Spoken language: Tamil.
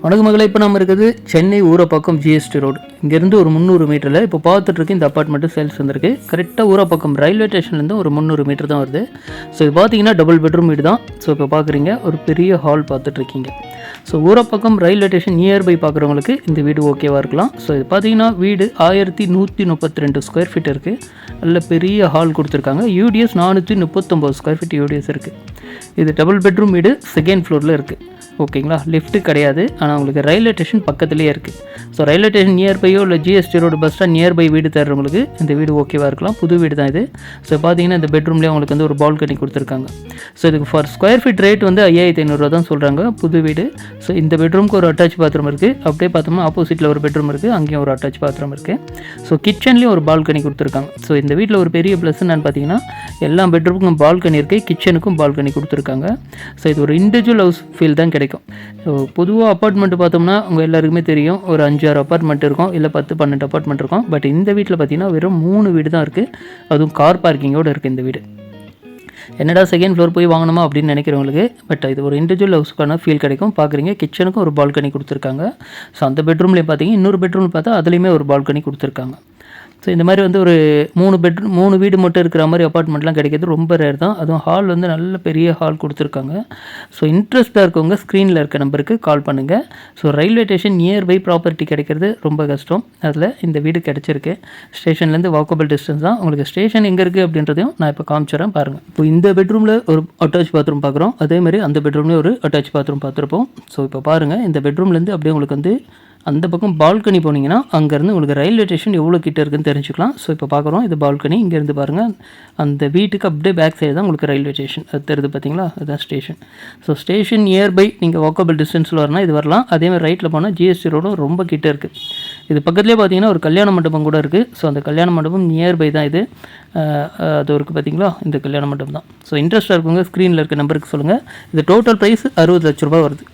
வணக்கம் மகளே, இப்போ நம்ம இருக்குது சென்னை ஊரப்பாக்கம் ஜிஎஸ்டி ரோடு. இங்கேருந்து ஒரு 300 மீட்டரில் இப்போ பார்த்துட்ருக்கு இந்த அப்பார்ட்மெண்ட்டு சேல்ஸ் வந்திருக்கு. கரெக்டாக ஊரப்பாக்கம் ரயில்வே ஸ்டேஷன்லேருந்து ஒரு 300 மீட்டர் தான் வருது. ஸோ இது பார்த்தீங்கன்னா டபுள் பெட்ரூம் வீடு தான். ஸோ இப்போ பார்க்குறீங்க ஒரு பெரிய ஹால் பார்த்துட்ருக்கீங்க. So Urapakkam railway station nearby பார்க்குறவங்களுக்கு இந்த வீடு ஓகேவாக இருக்கலாம். ஸோ இது பார்த்தீங்கன்னா வீடு 1132 ஸ்கொயர் ஃபீட் இருக்குது. நல்ல பெரிய ஹால் கொடுத்துருக்காங்க. யூடிஎஸ் 439 ஸ்கொயர் ஃபீட் யூடிஎஸ் இருக்குது. இது டபுள் பெட்ரூம் வீடு, செகண்ட் ஃப்ளோரில் இருக்குது. ஓகேங்களா, லிஃப்ட்டு கிடையாது, ஆனால் உங்களுக்கு ரயில்வே ஸ்டேஷன் பக்கத்துலேயே இருக்குது. ஸோ ரயில்வே ஸ்டேஷன் நியர்பையோ இல்லை GST road bus stand nearby வீடு தர்றவங்களுக்கு இந்த வீடு ஓகேவாக இருக்கலாம். புது வீடு தான் இது. ஸோ பார்த்தீங்கன்னா இந்த பெட்ரூம்லேயே உங்களுக்கு வந்து ஒரு பால்கனி கொடுத்துருக்காங்க. ஸோ இதுக்கு ஃபார் ஸ்கொயர் ஃபீட் ரேட் வந்து 5500 தான் சொல்கிறாங்க, புது வீடு. ஸோ இந்த பெட்ரூமுக்கு ஒரு அட்டாச் பாத்ரூம் இருக்குது. அப்படியே பார்த்தோம்னா ஆப்போசிட்டில் ஒரு பெட்ரூம் இருக்குது, அங்கேயும் ஒரு அட்டாச் பாத்ரூம் இருக்குது. ஸோ கிச்சன்லேயும் ஒரு பால்கனி கொடுத்துருக்காங்க. ஸோ இந்த வீட்டில் ஒரு பெரிய ப்ளஸ் என்னன்னு பார்த்தீங்கன்னா எல்லா பெட்ரூமுக்கும் பால்கனி இருக்குது, கிச்சனுக்கும் பால்கனி கொடுத்துருக்காங்க. ஸோ இது ஒரு இண்டிவிஜுவல் ஹவுஸ் ஃபீல் தான் கிடைக்கும். ஸோ பொதுவாக அப்பார்ட்மெண்ட் பார்த்தோம்னா உங்கள் எல்லாருக்குமே தெரியும், ஒரு 5-6 அப்பார்ட்மெண்ட் இருக்கும், இல்லை 10-12 அப்பார்ட்மெண்ட் இருக்கும். பட் இந்த வீட்டில் பார்த்தீங்கன்னா வெறும் 3 வீடு தான் இருக்குது, அதுவும் கார் பார்க்கிங்கோடு இருக்குது இந்த வீடு. என்னடா செகண்ட் ஃப்ளோர் போய் வாங்கணுமா அப்படின்னு நினைக்கிறவங்களுக்கு, பட் இது ஒரு இண்டிவிஜுவல் ஹவுஸ்க்கான ஃபீல் கிடைக்கும். பார்க்குறீங்க கிச்சனுக்கும் ஒரு பால்கனி கொடுத்துருக்காங்க. ஸோ அந்த பெட்ரூம்லேயே பார்த்தீங்க, இன்னொரு பெட்ரூம் பார்த்தா அதுலேயுமே ஒரு பால்கனி கொடுத்துருக்காங்க. ஸோ இந்த மாதிரி வந்து ஒரு 3 வீடு மட்டும் இருக்கிற மாதிரி அப்பார்ட்மெண்ட்லாம் கிடைக்கிறது ரொம்ப ரேர் தான். அதுவும் ஹால் வந்து நல்ல பெரிய ஹால் கொடுத்துருக்காங்க. ஸோ இன்ட்ரெஸ்ட்டாக இருக்கவங்க ஸ்க்ரீனில் இருக்க நம்பருக்கு கால் பண்ணுங்கள். So railway station nearby property கிடைக்கிறது ரொம்ப கஷ்டம். அதில் இந்த வீடு கிடச்சிருக்கு. ஸ்டேஷன்லேருந்து வாக்கபிள் டிஸ்டன்ஸ் தான். உங்களுக்கு ஸ்டேஷன் எங்கே இருக்குது அப்படின்றதையும் நான் இப்போ காமிச்சிடறேன் பாருங்கள். இப்போ இந்த பெட்ரூமில் ஒரு அட்டாச் பாத்ரூம் பார்க்குறோம், அதேமாதிரி அந்த பெட்ரூம்லேயும் ஒரு அட்டாச் பாத்ரூம் பார்த்துருப்போம். ஸோ இப்போ பாருங்கள், இந்த பெட்ரூம்லேருந்து அப்படியே உங்களுக்கு வந்து அந்த பக்கம் பால்கனி போனீங்கன்னா அங்கேருந்து உங்களுக்கு ரயில்வே ஸ்டேஷன் எவ்வளோ கிட்ட இருக்குன்னு தெரிஞ்சுக்கலாம். ஸோ இப்போ பார்க்குறோம் இது பால்கனி. இங்கேருந்து பாருங்கள், அந்த வீட்டுக்கு அப்படியே பேக் சைடு தான் உங்களுக்கு ரயில்வே ஸ்டேஷன் அது தெரியுது பார்த்தீங்களா, அதுதான் ஸ்டேஷன். ஸோ ஸ்டேஷன் நியர்பை நீங்கள் வாக்கபிள் டிஸ்டன்ஸில் வரணும், இது வரலாம். அதேமாதிரி ரைட்டில் போனால் ஜிஎஸ்டி ரோடும் ரொம்ப கிட்டே இருக்குது. இது பக்கத்துலேயே பார்த்தீங்கன்னா ஒரு கல்யாண மண்டபம் கூட இருக்குது. ஸோ அந்த கல்யாண மண்டபம் நியர்பை தான் இது. அது இருக்குது பார்த்தீங்களா, இந்த கல்யாண மண்டபம் தான். ஸோ இன்ட்ரெஸ்ட்டாக இருக்கவங்க ஸ்க்ரீனில் இருக்க நம்பருக்கு சொல்லுங்கள். இது டோட்டல் ப்ரைஸ் 60 லட்ச ரூபா வருது.